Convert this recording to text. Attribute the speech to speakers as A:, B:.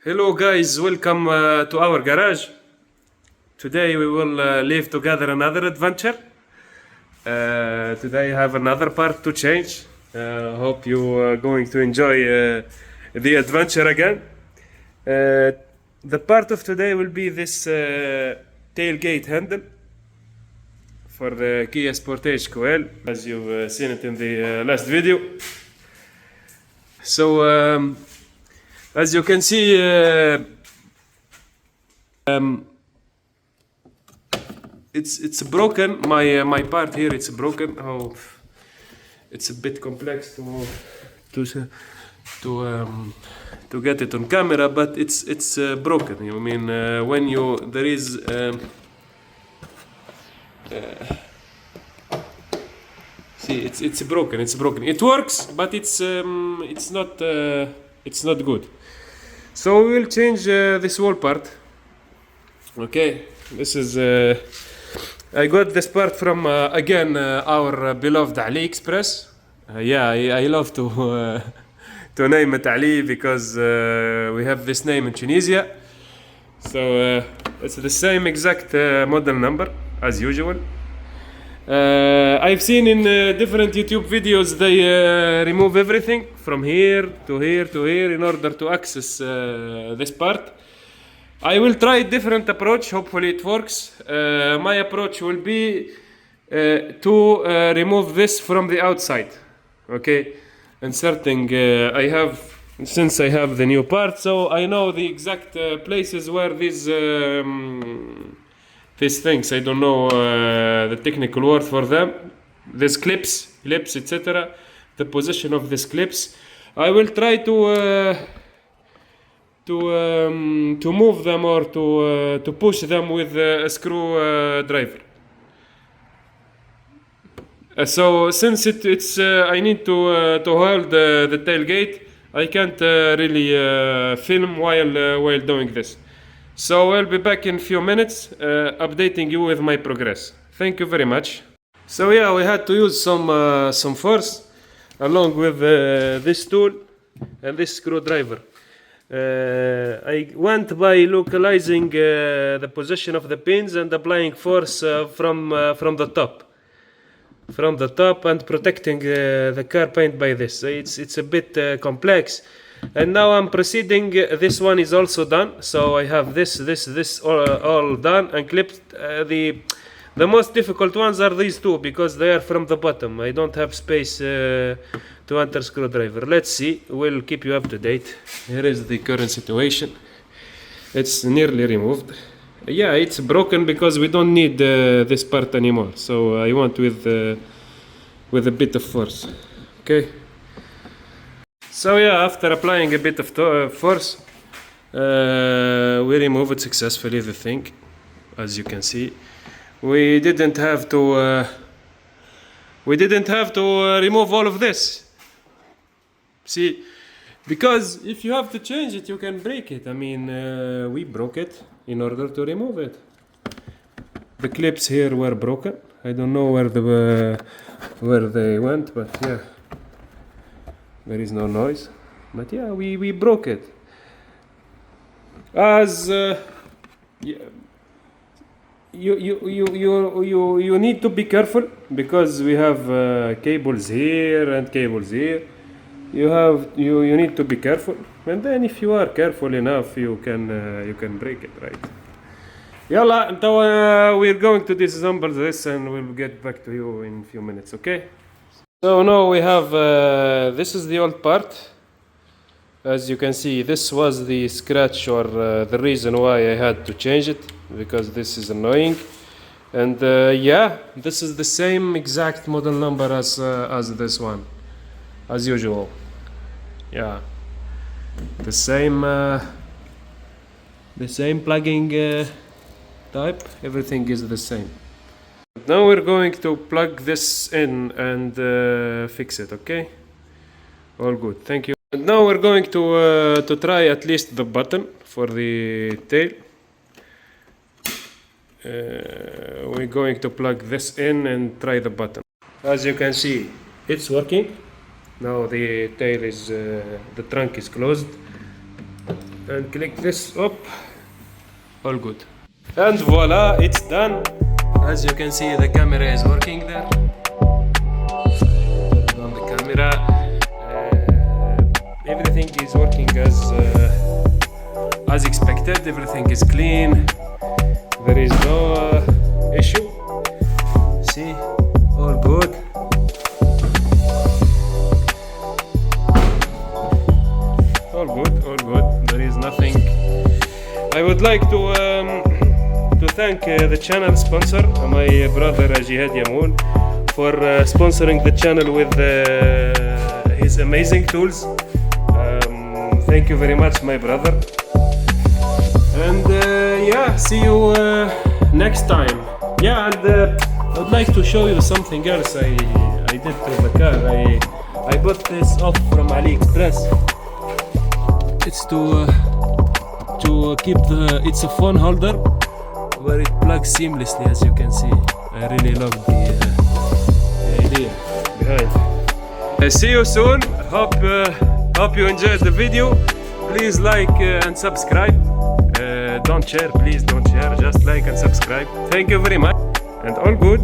A: Hello guys, welcome to our garage. Today we will live together another adventure. Today I have another part to change. Hope you are going to enjoy the adventure again. The part of today will be this tailgate handle for the Kia Sportage Coel, as you've seen it in the last video. So as you can see, it's broken. My part here, it's broken. Oh, it's a bit complex to get it on camera, but it's broken. I mean, when there is see, it's broken. It's broken. It works, but it's not good. So we will change this wall part. Okay, this is I got this part from again our beloved AliExpress. Yeah, I love to to name it Ali because we have this name in Tunisia. So it's the same exact model number as usual. I've seen in different YouTube videos they remove everything from here to here to here in order to access this part. I will try a different approach. Hopefully it works. My approach will be to remove this from the outside. Okay, inserting since I have the new part, so I know the exact places where these things, I don't know the technical word for them, these clips, etc. The position of these clips. I will try to move them or to push them with a screw driver. So since it's I need to hold the tailgate, I can't really film while doing this. So I'll be back in a few minutes updating you with my progress. Thank you very much. So yeah, we had to use some force along with this tool and this screwdriver. I went by localizing the position of the pins and applying force from the top and protecting the car paint by this. It's a bit complex. And now I'm proceeding. This one is also done. So I have this all done and clipped. The most difficult ones are these two because they are from the bottom. I don't have space to enter screwdriver. Let's see. We'll keep you up to date. Here is the current situation. It's nearly removed. Yeah, it's broken because we don't need this part anymore. So I want with a bit of force. Okay. So yeah, after applying a bit of force, we remove it successfully, the thing, as you can see. We didn't have to remove all of this. See, because if you have to change it, you can break it. I mean, we broke it in order to remove it. The clips here were broken. I don't know where they went, but yeah. There is no noise, but yeah, we broke it. As yeah, you need to be careful because we have cables here and cables here. You need to be careful, and then if you are careful enough, you can break it, right? Yalla, we're going to disassemble this and we'll get back to you in a few minutes, okay? So now we have, this is the old part. As you can see, this was the scratch or the reason why I had to change it, because this is annoying. And yeah, this is the same exact model number as this one, as usual. Yeah, the same plugging type, everything is the same. Now we're going to plug this in and fix it, okay? All good, thank you. And now we're going to try at least the button for the tail. We're going to plug this in and try the button. As you can see, it's working. Now the tail is, the trunk is closed. and click this up. All good. And voila, it's done. As you can see, the camera is working there. Turn on the camera. Everything is working as expected. Everything is clean. There is no issue. See, all good. All good, all good. There is nothing. I would like to thank the channel sponsor, my brother Jihad Yamoun, for sponsoring the channel with his amazing tools. Thank you very much, my brother. And yeah, see you next time. Yeah, and I would like to show you something else I did to the car. I bought this off from AliExpress. It's to keep it's a phone holder where it plugs seamlessly, as you can see. I really love the idea behind. See you soon. Hope you enjoyed the video. Please like and subscribe. Don't share, please don't share. Just like and subscribe. Thank you very much, and all good.